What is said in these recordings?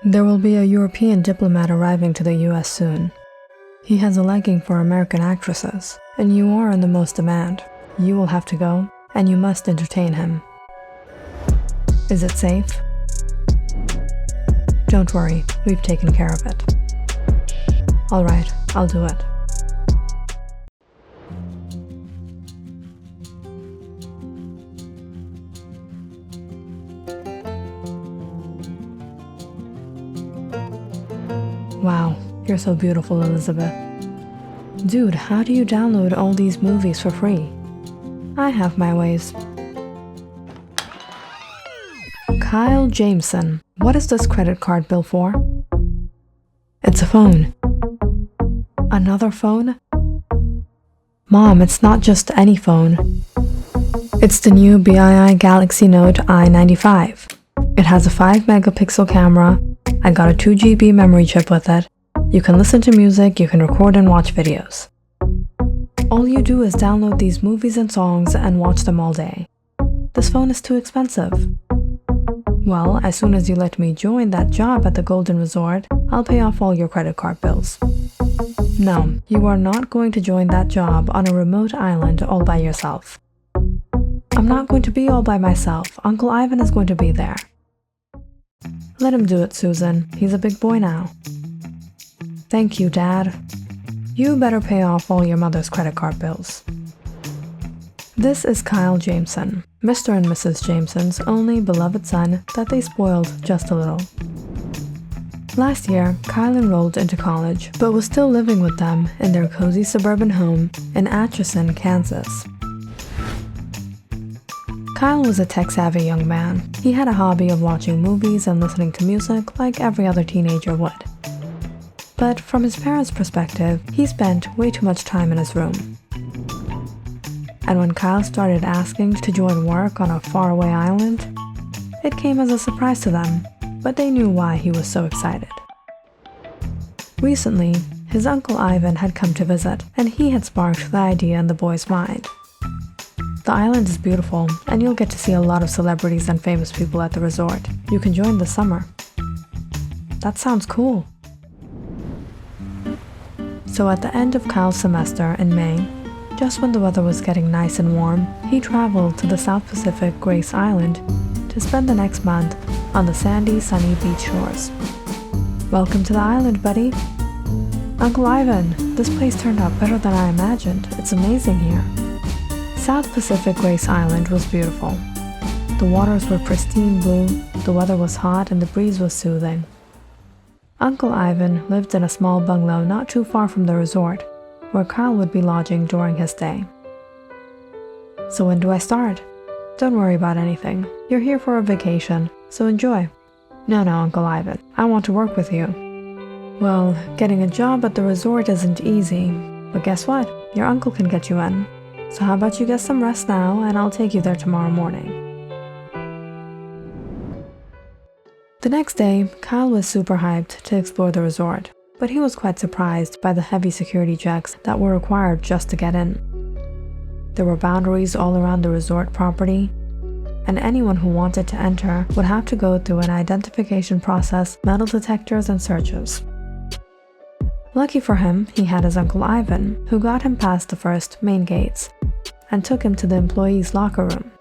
There will be a European diplomat arriving to the US soon. He has a liking for American actresses, and you are in the most demand. You will have to go, and you must entertain him. Is it safe? Don't worry, we've taken care of it. All right, I'll do it. Wow, you're so beautiful, Elizabeth. Dude, how do you download all these movies for free? I have my ways. Kyle Jameson, what is this credit card bill for? It's a phone. Another phone? Mom, it's not just any phone. It's the new BII Galaxy Note i95. It has a 5-megapixel camera. I got a 2 GB memory chip with it. You can listen to music, you can record and watch videos. All you do is download these movies and songs and watch them all day. This phone is too expensive. Well, as soon as you let me join that job at the Golden Resort, I'll pay off all your credit card bills. No, you are not going to join that job on a remote island all by yourself. I'm not going to be all by myself. Uncle Ivan is going to be there. Let him do it, Susan. He's a big boy now. Thank you, Dad. You better pay off all your mother's credit card bills. This is Kyle Jameson, Mr. and Mrs. Jameson's only beloved son that they spoiled just a little. Last year, Kyle enrolled into college, but was still living with them in their cozy suburban home in Atchison, Kansas. Kyle was a tech-savvy young man. He had a hobby of watching movies and listening to music like every other teenager would. But from his parents' perspective, he spent way too much time in his room. And when Kyle started asking to join work on a faraway island, it came as a surprise to them, but they knew why he was so excited. Recently, his Uncle Ivan had come to visit, and he had sparked the idea in the boy's mind. The island is beautiful, and you'll get to see a lot of celebrities and famous people at the resort. You can join this summer. That sounds cool. So at the end of Kyle's semester in May, just when the weather was getting nice and warm, he traveled to the South Pacific Grace Island to spend the next month on the sandy, sunny beach shores. Welcome to the island, buddy. Uncle Ivan, this place turned out better than I imagined. It's amazing here. South Pacific Grace Island was beautiful. The waters were pristine blue, the weather was hot, and the breeze was soothing. Uncle Ivan lived in a small bungalow not too far from the resort, where Kyle would be lodging during his stay. So when do I start? Don't worry about anything. You're here for a vacation, so enjoy. No, Uncle Ivan, I want to work with you. Well, getting a job at the resort isn't easy, but guess what? Your uncle can get you in. So how about you get some rest now, and I'll take you there tomorrow morning. The next day, Kyle was super hyped to explore the resort, but he was quite surprised by the heavy security checks that were required just to get in. There were boundaries all around the resort property, and anyone who wanted to enter would have to go through an identification process, metal detectors, and searches. Lucky for him, he had his Uncle Ivan, who got him past the first main gates and took him to the employees' locker room.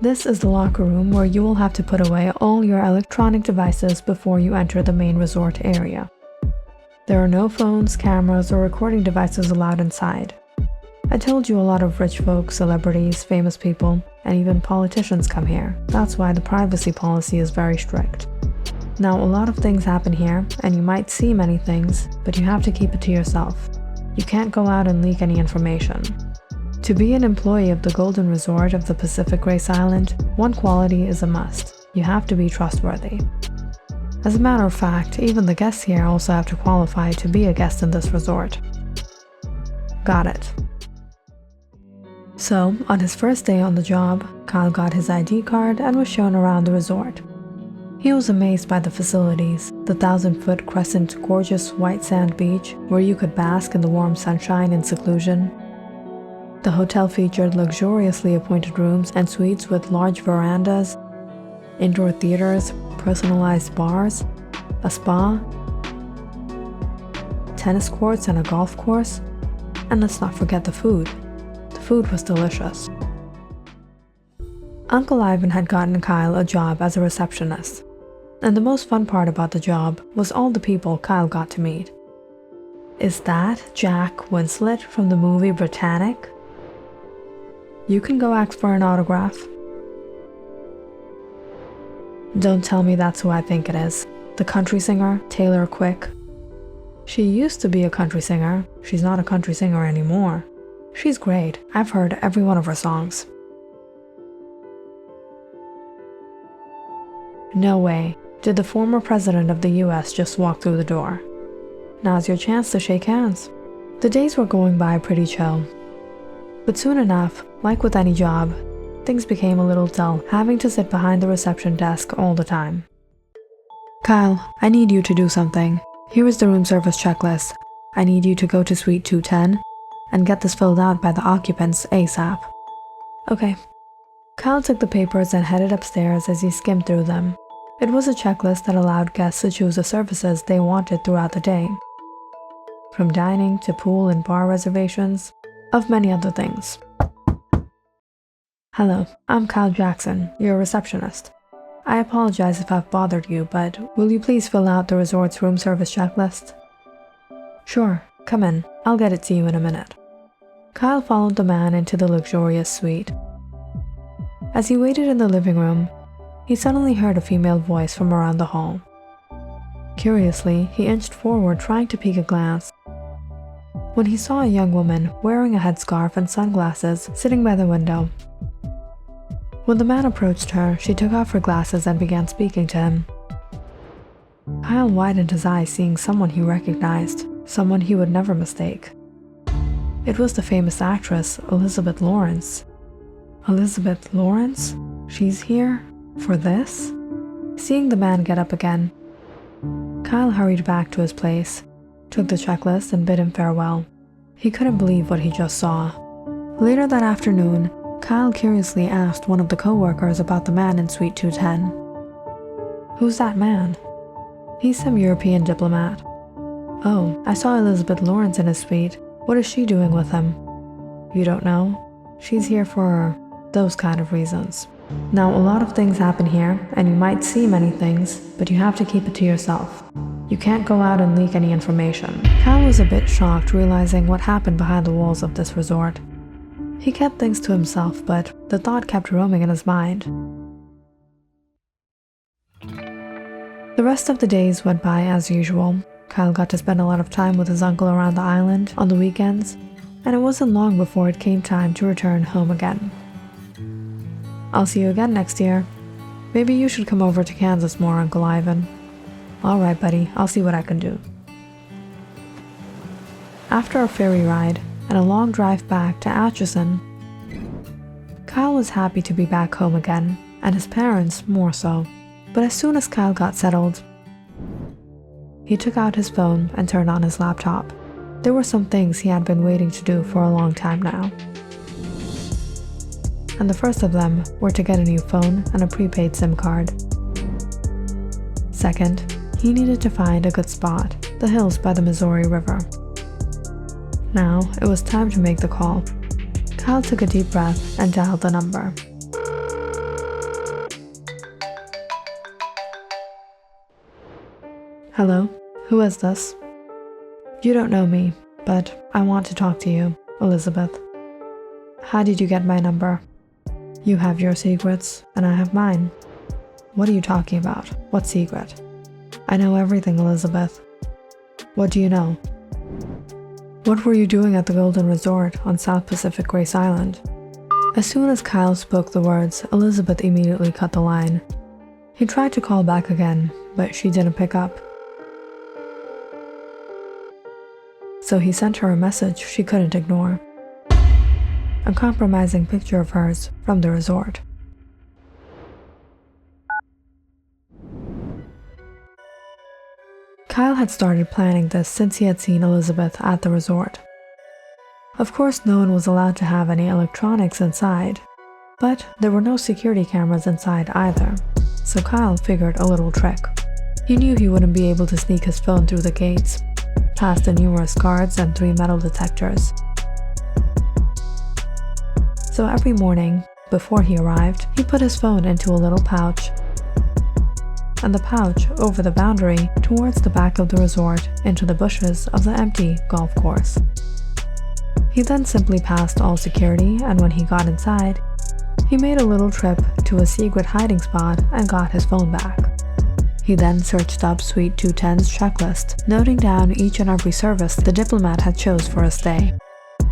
This is the locker room where you will have to put away all your electronic devices before you enter the main resort area. There are no phones, cameras, or recording devices allowed inside. I told you a lot of rich folks, celebrities, famous people, and even politicians come here. That's why the privacy policy is very strict. Now, a lot of things happen here, and you might see many things, but you have to keep it to yourself. You can't go out and leak any information. To be an employee of the Golden Resort of the Pacific Grace Island, one quality is a must. You have to be trustworthy. As a matter of fact, even the guests here also have to qualify to be a guest in this resort. Got it. So, on his first day on the job, Kyle got his ID card and was shown around the resort. He was amazed by the facilities, the 1,000-foot crescent gorgeous white sand beach where you could bask in the warm sunshine and seclusion. The hotel featured luxuriously appointed rooms and suites with large verandas, indoor theaters, personalized bars, a spa, tennis courts and a golf course, and let's not forget the food. The food was delicious. Uncle Ivan had gotten Kyle a job as a receptionist, and the most fun part about the job was all the people Kyle got to meet. Is that Jack Winslet from the movie Britannic? You can go ask for an autograph. Don't tell me that's who I think it is. The country singer, Taylor Quick. She used to be a country singer. She's not a country singer anymore. She's great. I've heard every one of her songs. No way. Did the former president of the US just walk through the door? Now's your chance to shake hands. The days were going by pretty chill. But soon enough, like with any job, things became a little dull, having to sit behind the reception desk all the time. Kyle, I need you to do something. Here is the room service checklist. I need you to go to suite 210 and get this filled out by the occupants ASAP. Okay. Kyle took the papers and headed upstairs as he skimmed through them. It was a checklist that allowed guests to choose the services they wanted throughout the day. From dining to pool and bar reservations, of many other things. Hello, I'm Kyle Jackson, your receptionist. I apologize if I've bothered you, but will you please fill out the resort's room service checklist? Sure, come in. I'll get it to you in a minute. Kyle followed the man into the luxurious suite. As he waited in the living room, he suddenly heard a female voice from around the hall. Curiously, he inched forward trying to peek a glance, when he saw a young woman wearing a headscarf and sunglasses sitting by the window. When the man approached her, she took off her glasses and began speaking to him. Kyle widened his eyes, seeing someone he recognized, someone he would never mistake. It was the famous actress, Elizabeth Lawrence. Elizabeth Lawrence? She's here? For this? Seeing the man get up again, Kyle hurried back to his place, took the checklist and bid him farewell. He couldn't believe what he just saw. Later that afternoon, Kyle curiously asked one of the co-workers about the man in suite 210. Who's that man? He's some European diplomat. Oh, I saw Elizabeth Lawrence in his suite. What is she doing with him? You don't know? She's here for those kind of reasons. Now, a lot of things happen here, and you might see many things, but you have to keep it to yourself. You can't go out and leak any information. Kyle was a bit shocked, realizing what happened behind the walls of this resort. He kept things to himself, but the thought kept roaming in his mind. The rest of the days went by as usual. Kyle got to spend a lot of time with his uncle around the island on the weekends, and it wasn't long before it came time to return home again. I'll see you again next year. Maybe you should come over to Kansas more, Uncle Ivan. All right, buddy, I'll see what I can do. After a ferry ride and a long drive back to Atchison, Kyle was happy to be back home again, and his parents more so. But as soon as Kyle got settled, he took out his phone and turned on his laptop. There were some things he had been waiting to do for a long time now. And the first of them were to get a new phone and a prepaid SIM card. Second, he needed to find a good spot, the hills by the Missouri River. Now, it was time to make the call. Kyle took a deep breath and dialed the number. Hello, who is this? You don't know me, but I want to talk to you, Elizabeth. How did you get my number? You have your secrets, and I have mine. What are you talking about? What secret? I know everything, Elizabeth. What do you know? What were you doing at the Golden Resort on South Pacific Grace Island? As soon as Kyle spoke the words, Elizabeth immediately cut the line. He tried to call back again, but she didn't pick up. So he sent her a message she couldn't ignore. A compromising picture of hers from the resort. Kyle had started planning this since he had seen Elizabeth at the resort. Of course, no one was allowed to have any electronics inside, but there were no security cameras inside either. so Kyle figured a little trick. He knew he wouldn't be able to sneak his phone through the gates, past the numerous guards and 3 metal detectors. So every morning, before he arrived, he put his phone into a little pouch, and the pouch over the boundary towards the back of the resort into the bushes of the empty golf course. He then simply passed all security, and when he got inside, he made a little trip to a secret hiding spot and got his phone back. He then searched up Suite 210's checklist, noting down each and every service the diplomat had chose for a stay.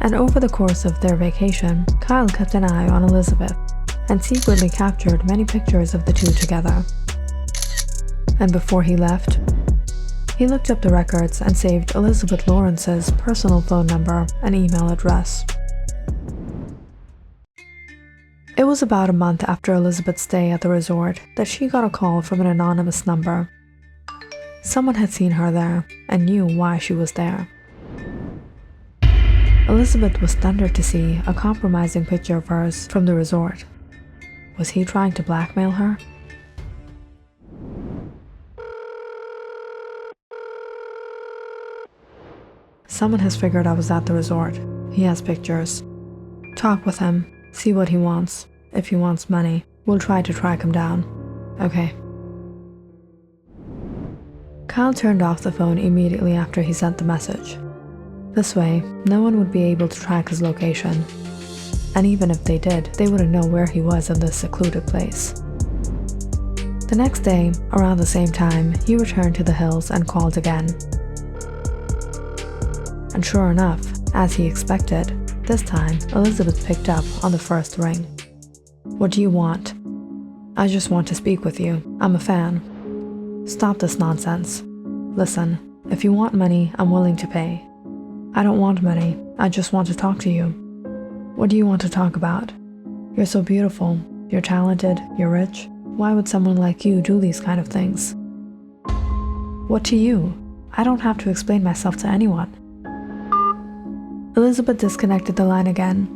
And over the course of their vacation, Kyle kept an eye on Elizabeth and secretly captured many pictures of the two together. And before he left, he looked up the records and saved Elizabeth Lawrence's personal phone number and email address. It was about a month after Elizabeth's stay at the resort that she got a call from an anonymous number. Someone had seen her there and knew why she was there. Elizabeth was stunned to see a compromising picture of hers from the resort. Was he trying to blackmail her? Someone has figured I was at the resort. He has pictures. Talk with him, see what he wants. If he wants money, we'll try to track him down. Okay. Kyle turned off the phone immediately after he sent the message. This way, no one would be able to track his location. And even if they did, they wouldn't know where he was in this secluded place. The next day, around the same time, he returned to the hills and called again. And sure enough, as he expected, this time Elizabeth picked up on the first ring. What do you want? I just want to speak with you. I'm a fan. Stop this nonsense. Listen, if you want money, I'm willing to pay. I don't want money. I just want to talk to you. What do you want to talk about? You're so beautiful. You're talented. You're rich. Why would someone like you do these kind of things? What to you? I don't have to explain myself to anyone. Elizabeth disconnected the line again.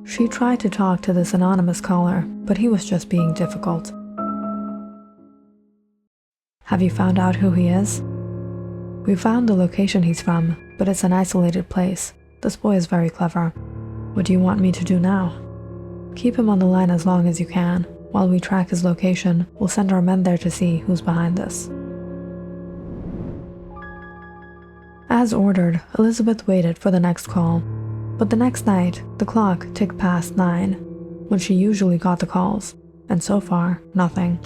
She tried to talk to this anonymous caller, but he was just being difficult. Have you found out who he is? We found the location he's from, but it's an isolated place. This boy is very clever. What do you want me to do now? Keep him on the line as long as you can. While we track his location, we'll send our men there to see who's behind this. As ordered, Elizabeth waited for the next call. But the next night, the clock ticked past 9, when she usually got the calls, and so far, nothing.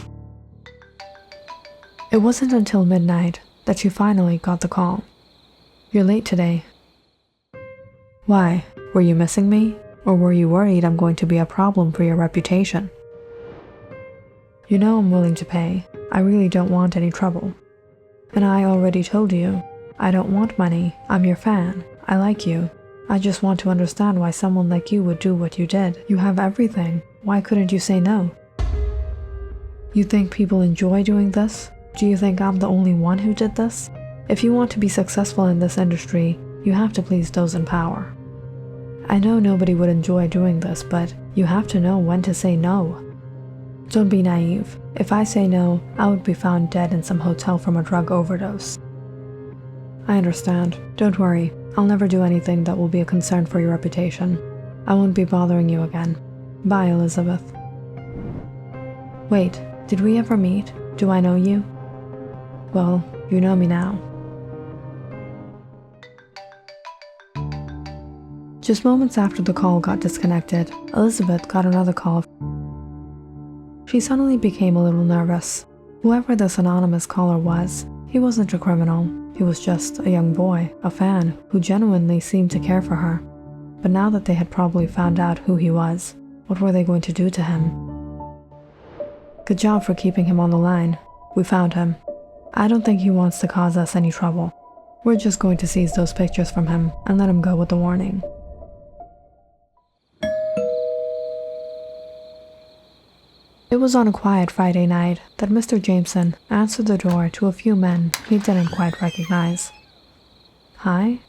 It wasn't until midnight that she finally got the call. You're late today. Why? Were you missing me? Or were you worried I'm going to be a problem for your reputation? You know I'm willing to pay. I really don't want any trouble. And I already told you, I don't want money. I'm your fan. I like you. I just want to understand why someone like you would do what you did. You have everything. Why couldn't you say no? You think people enjoy doing this? Do you think I'm the only one who did this? If you want to be successful in this industry, you have to please those in power. I know nobody would enjoy doing this, but you have to know when to say no. Don't be naive. If I say no, I would be found dead in some hotel from a drug overdose. I understand. Don't worry. I'll never do anything that will be a concern for your reputation. I won't be bothering you again. Bye, Elizabeth. Wait, did we ever meet? Do I know you? Well, you know me now. Just moments after the call got disconnected, Elizabeth got another call. She suddenly became a little nervous. Whoever this anonymous caller was, he wasn't a criminal. He was just a young boy, a fan, who genuinely seemed to care for her. But now that they had probably found out who he was, what were they going to do to him? Good job for keeping him on the line. We found him. I don't think he wants to cause us any trouble. We're just going to seize those pictures from him and let him go with a warning. It was on a quiet Friday night that Mr. Jameson answered the door to a few men he didn't quite recognize. Hi?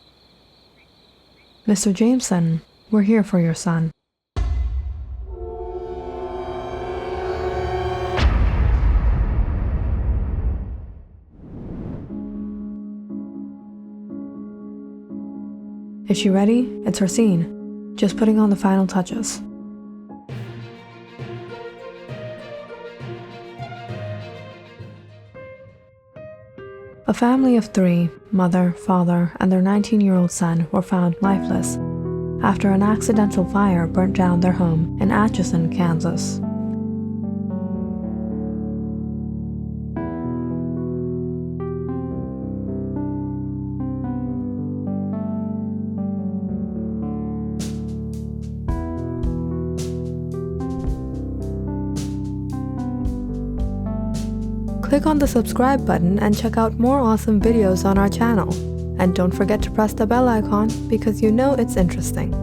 Mr. Jameson, we're here for your son. Is she ready? It's her scene. Just putting on the final touches. A family of 3, mother, father, and their 19-year-old son were found lifeless after an accidental fire burnt down their home in Atchison, Kansas. Click on the subscribe button and check out more awesome videos on our channel. And don't forget to press the bell icon because you know it's interesting.